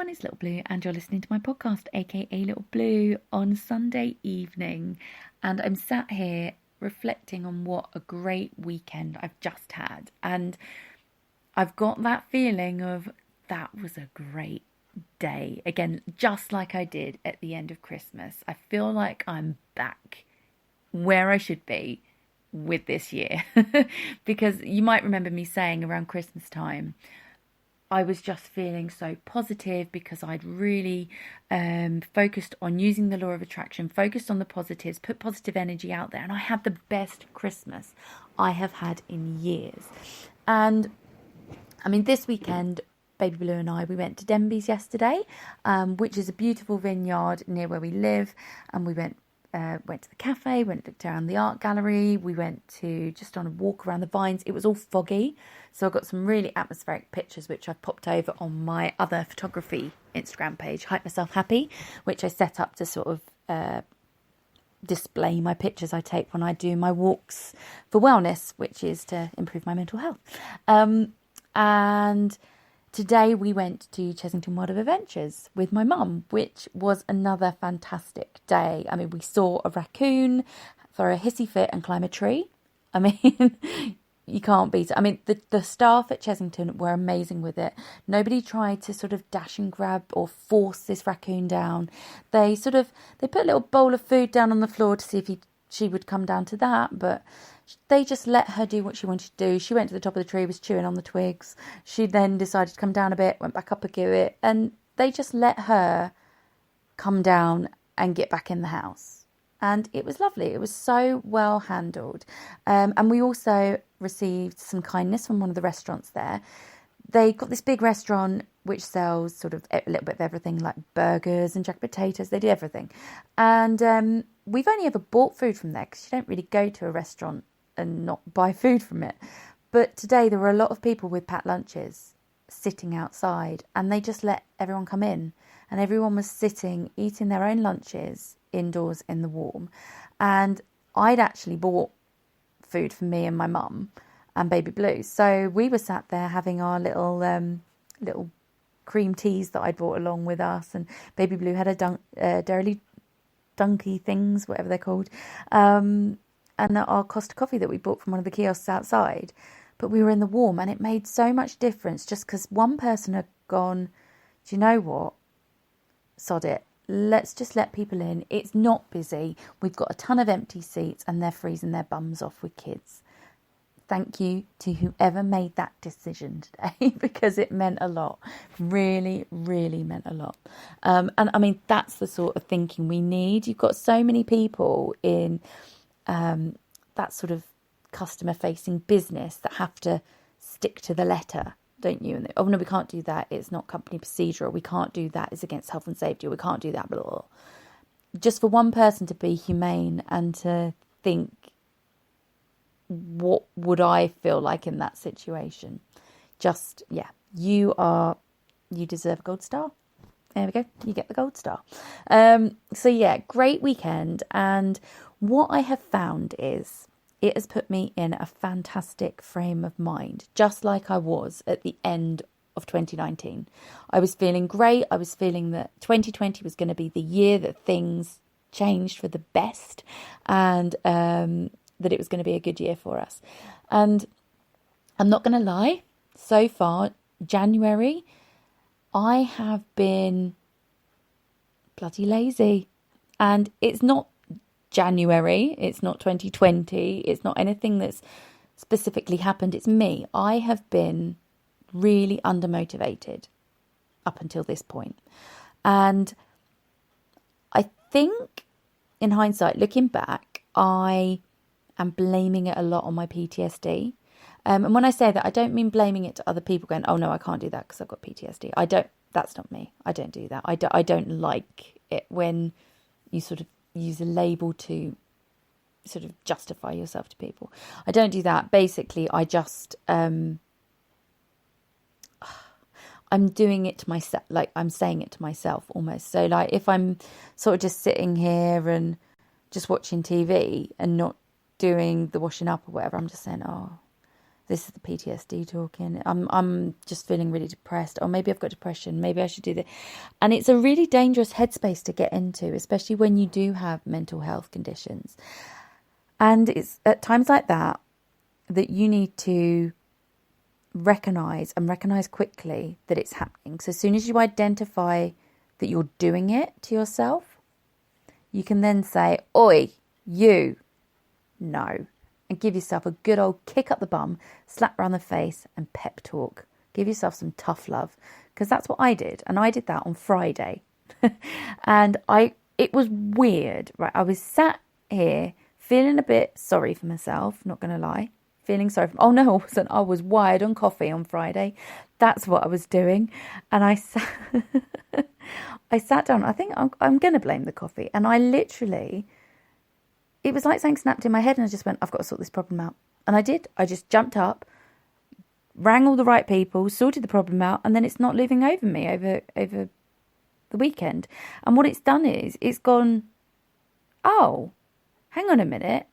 everyone, it's Little Blue and you're listening to my podcast, aka Little Blue, on Sunday evening. And I'm sat here reflecting on what a great weekend I've just had. And I've got that feeling of that was a great day. Again, just like I did at the end of Christmas. I feel like I'm back where I should be with this year. Because you might remember me saying around Christmas time, I was just feeling so positive because I'd really focused on using the law of attraction, focused on the positives, put positive energy out there. And I had the best Christmas I have had in years. And I mean, this weekend, Baby Blue and I, we went to Denby's yesterday, which is a beautiful vineyard near where we live. And we went to the cafe, looked around the art gallery. We went to just on a walk around the vines. It was all foggy. So I got some really atmospheric pictures, which I've popped over on my other photography Instagram page, Hype Myself Happy, which I set up to sort of display my pictures I take when I do my walks for wellness, which is to improve my mental health. And today we went to Chesington World of Adventures with my mum, which was another fantastic day. I mean, we saw a raccoon, throw a hissy fit and climb a tree. I mean, you can't beat it. I mean, the staff at Chesington were amazing with it. Nobody tried to sort of dash and grab or force this raccoon down. They put a little bowl of food down on the floor to see if she would come down to that, but they just let her do what she wanted to do. She went to the top of the tree, was chewing on the twigs. She then decided to come down a bit, went back up a bit, and they just let her come down and get back in the house. And it was lovely. It was so well handled. And we also received some kindness from one of the restaurants there. They got this big restaurant which sells sort of a little bit of everything, like burgers and jack potatoes. They do everything. And we've only ever bought food from there because you don't really go to a restaurant and not buy food from it. But today there were a lot of people with packed lunches sitting outside, and they just let everyone come in. And everyone was sitting, eating their own lunches indoors in the warm. And I'd actually bought food for me and my mum and Baby Blue. So we were sat there having our little cream teas that I'd brought along with us. And Baby Blue had a Dairy Dunky things, whatever they're called. And our Costa coffee that we bought from one of the kiosks outside. But we were in the warm, and it made so much difference just because one person had gone, do you know what? Sod it. Let's just let people in. It's not busy. We've got a ton of empty seats and they're freezing their bums off with kids. Thank you to whoever made that decision today because it meant a lot. Really, really meant a lot. And I mean, that's the sort of thinking we need. You've got so many people in that sort of customer-facing business that have to stick to the letter, don't you? And oh no, we can't do that. It's not company procedure. Or we can't do that. It's against health and safety. Or we can't do that. Blah, blah, blah. Just for one person to be humane and to think, what would I feel like in that situation? Just, yeah, you deserve a gold star. There we go. You get the gold star. So yeah, great weekend. And what I have found is it has put me in a fantastic frame of mind, just like I was at the end of 2019. I was feeling great. I was feeling that 2020 was going to be the year that things changed for the best, and that it was going to be a good year for us. And I'm not going to lie, so far, January, I have been bloody lazy. And it's not January, it's not 2020, it's not anything that's specifically happened, it's me. I have been really undermotivated up until this point. And I think, in hindsight, looking back, I am blaming it a lot on my PTSD. And when I say that, I don't mean blaming it to other people going, oh no, I can't do that because I've got PTSD. That's not me. I don't do that. I don't like it when you sort of use a label to sort of justify yourself to people. I don't do that. Basically, I just, I'm doing it to myself, like I'm saying it to myself almost. So like if I'm sort of just sitting here and just watching TV and not doing the washing up or whatever, I'm just saying, oh, This is the PTSD talking. I'm just feeling really depressed. Or maybe I've got depression. Maybe I should do this. And it's a really dangerous headspace to get into, especially when you do have mental health conditions. And it's at times like that you need to recognise quickly that it's happening. So as soon as you identify that you're doing it to yourself, you can then say, oi, you, no. And give yourself a good old kick up the bum, slap around the face and pep talk. Give yourself some tough love. Because that's what I did. And I did that on Friday. And it was weird, right? I was sat here feeling a bit sorry for myself, not going to lie. Feeling sorry for... Oh, no, I wasn't. I was wired on coffee on Friday. That's what I was doing. And I sat... I sat down. I think I'm going to blame the coffee. And I literally... It was like something snapped in my head and I just went, I've got to sort this problem out. And I did. I just jumped up, rang all the right people, sorted the problem out, and then it's not living over me over the weekend. And what it's done is it's gone, oh, hang on a minute.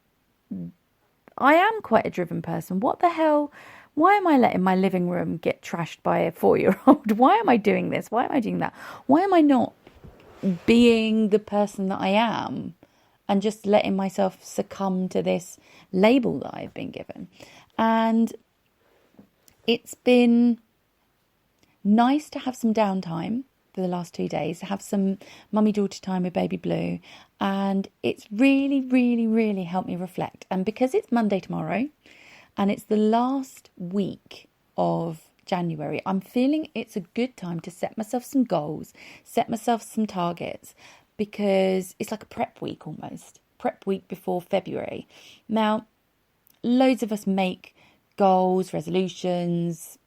I am quite a driven person. What the hell? Why am I letting my living room get trashed by a 4-year-old? Why am I doing this? Why am I doing that? Why am I not being the person that I am and just letting myself succumb to this label that I've been given? And it's been nice to have some downtime for the last 2 days, have some mummy-daughter time with baby Blue. And it's really, really, really helped me reflect. And because it's Monday tomorrow and it's the last week of January, I'm feeling it's a good time to set myself some goals, set myself some targets, because it's like a prep week almost. Prep week before February. Now, loads of us make goals, resolutions,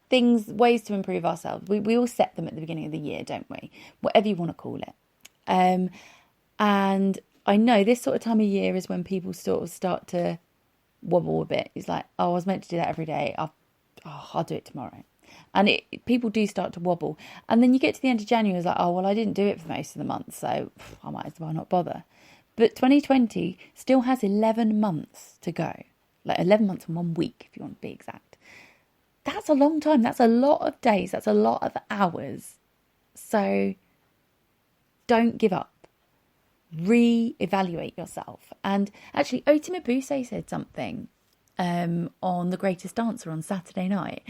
things, ways to improve ourselves. We all set them at the beginning of the year, don't we? Whatever you want to call it. And I know this sort of time of year is when people sort of start to wobble a bit. It's like, oh, I was meant to do that every day. I'll do it tomorrow. And people do start to wobble. And then you get to the end of January, it's like, oh, well, I didn't do it for most of the month, so I might as well not bother. But 2020 still has 11 months to go. Like 11 months and 1 week, if you want to be exact. That's a long time. That's a lot of days. That's a lot of hours. So don't give up. Re-evaluate yourself. And actually, Oti Mabuse said something on The Greatest Dancer on Saturday night.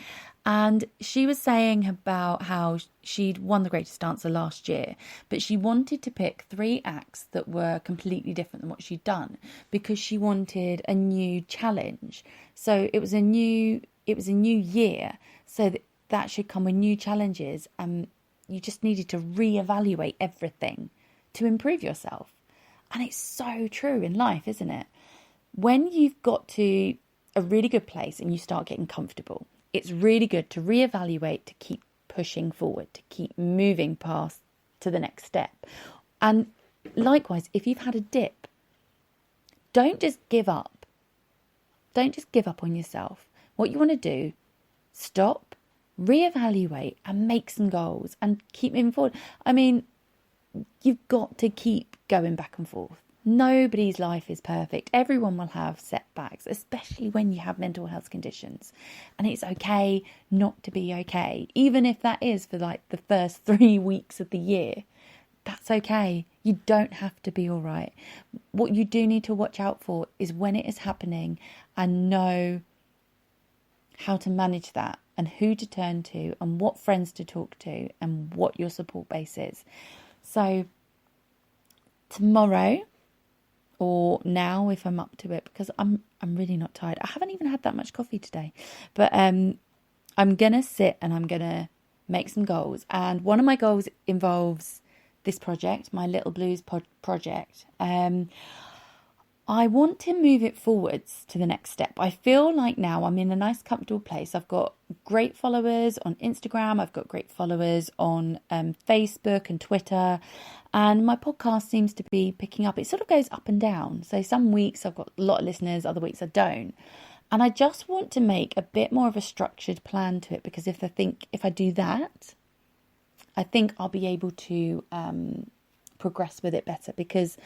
And she was saying about how she'd won The Greatest Dancer last year, but she wanted to pick 3 acts that were completely different than what she'd done because she wanted a new challenge. So it was a new year, so that should come with new challenges, and you just needed to reevaluate everything to improve yourself. And it's so true in life, isn't it? When you've got to a really good place and you start getting comfortable, it's really good to reevaluate, to keep pushing forward, to keep moving past to the next step. And likewise, if you've had a dip, don't just give up. Don't just give up on yourself. What you want to do, stop, reevaluate and make some goals and keep moving forward. I mean, you've got to keep going back and forth. Nobody's life is perfect. Everyone will have setbacks, especially when you have mental health conditions. And it's okay not to be okay. Even if that is for like the first 3 weeks of the year, that's okay. You don't have to be all right. What you do need to watch out for is when it is happening and know how to manage that and who to turn to and what friends to talk to and what your support base is. So tomorrow, or now if I'm up to it, because I'm really not tired. I haven't even had that much coffee today. But I'm going to sit and I'm going to make some goals. And one of my goals involves this project, my Little Blues project. I want to move it forwards to the next step. I feel like now I'm in a nice, comfortable place. I've got great followers on Instagram. I've got great followers on Facebook and Twitter. And my podcast seems to be picking up. It sort of goes up and down. So some weeks I've got a lot of listeners, other weeks I don't. And I just want to make a bit more of a structured plan to it, because if I do that, I think I'll be able to progress with it better, because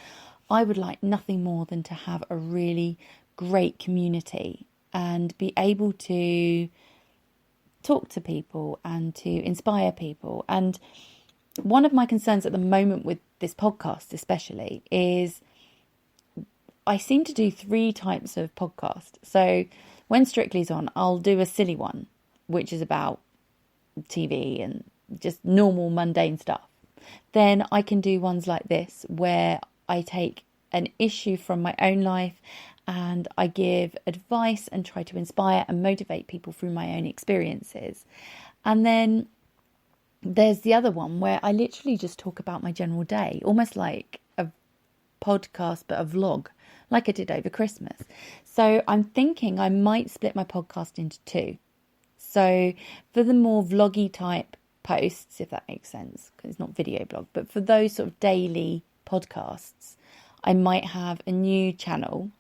I would like nothing more than to have a really great community and be able to talk to people and to inspire people. And one of my concerns at the moment with this podcast especially is I seem to do 3 types of podcast. So when Strictly's on, I'll do a silly one, which is about TV and just normal mundane stuff. Then I can do ones like this where I take an issue from my own life and I give advice and try to inspire and motivate people through my own experiences. And then there's the other one where I literally just talk about my general day, almost like a podcast but a vlog, like I did over Christmas. So I'm thinking I might split my podcast into 2. So for the more vloggy type posts, if that makes sense, because it's not video blog, but for those sort of daily podcasts, I might have a new channel.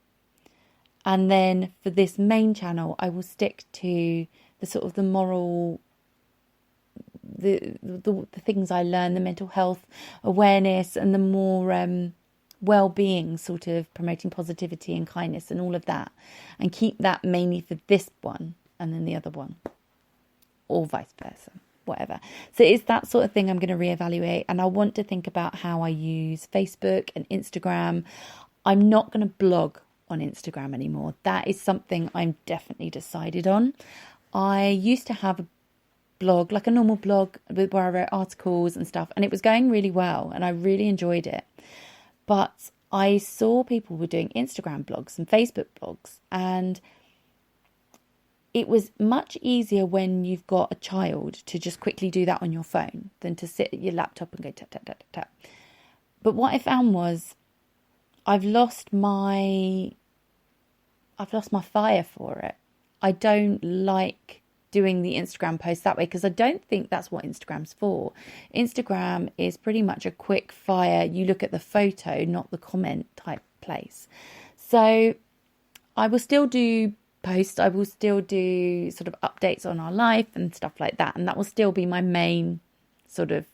And then for this main channel, I will stick to the sort of the moral, the things I learn, the mental health awareness and the more well-being, sort of promoting positivity and kindness and all of that, and keep that mainly for this one and then the other one, or vice versa, whatever. So it's that sort of thing I'm going to reevaluate, and I want to think about how I use Facebook and Instagram. I'm not going to blog on Instagram anymore. That is something I'm definitely decided on. I used to have a blog, like a normal blog where I wrote articles and stuff, and it was going really well and I really enjoyed it. But I saw people were doing Instagram blogs and Facebook blogs, and it was much easier when you've got a child to just quickly do that on your phone than to sit at your laptop and go tap, tap, tap, tap, tap. But what I found was I've lost my fire for it. I don't like doing the Instagram posts that way because I don't think that's what Instagram's for. Instagram is pretty much a quick fire, you look at the photo, not the comment type place. So I will still do posts, I will still do sort of updates on our life and stuff like that, and that will still be my main sort of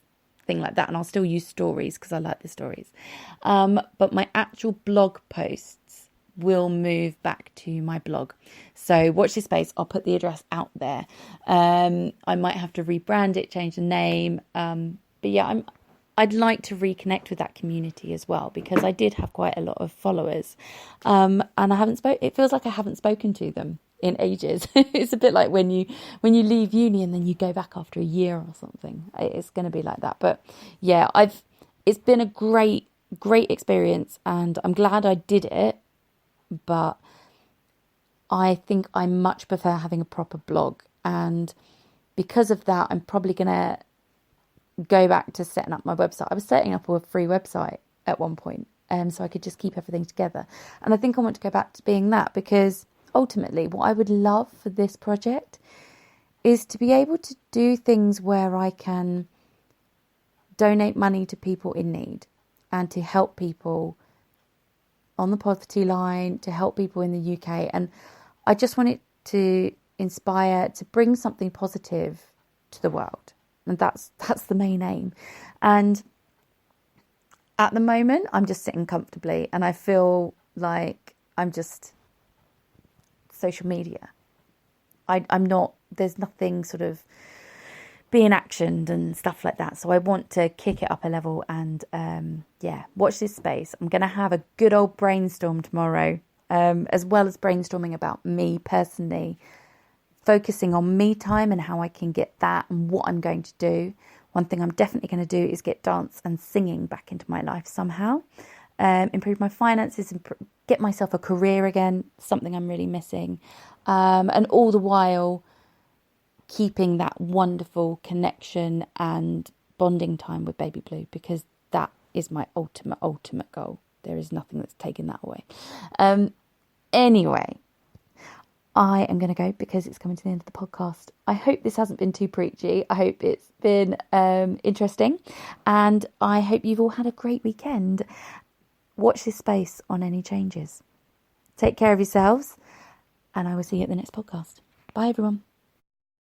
thing like that, and I'll still use stories because I like the stories. But my actual blog posts will move back to my blog. So watch this space. I'll put the address out there. I might have to rebrand it, change the name. But yeah, I'd like to reconnect with that community as well, because I did have quite a lot of followers. And I haven't it feels like I haven't spoken to them in ages. It's a bit like when you leave uni and then you go back after a year or something. It's going to be like that. But yeah, it's been a great experience, and I'm glad I did it. But I think I much prefer having a proper blog, and because of that, I'm probably going to go back to setting up my website. I was setting up a free website at one point, so I could just keep everything together. And I think I want to go back to being that, because ultimately what I would love for this project is to be able to do things where I can donate money to people in need and to help people on the poverty line, to help people in the UK. And I just want it to inspire, to bring something positive to the world. And that's the main aim. And at the moment, I'm just sitting comfortably, and I feel like I'm just social media. I'm not, there's nothing sort of being actioned and stuff like that. So I want to kick it up a level, and watch this space. I'm going to have a good old brainstorm tomorrow, as well as brainstorming about me personally, focusing on me time and how I can get that and what I'm going to do. One thing I'm definitely going to do is get dance and singing back into my life somehow, improve my finances, and get myself a career again, something I'm really missing, and all the while keeping that wonderful connection and bonding time with baby Blue, because that is my ultimate goal. There is nothing that's taken that away. Anyway, I am going to go because it's coming to the end of the podcast. I hope this hasn't been too preachy. I hope it's been interesting, and I hope you've all had a great weekend. Watch this space on any changes. Take care of yourselves, and I will see you at the next podcast. Bye, everyone.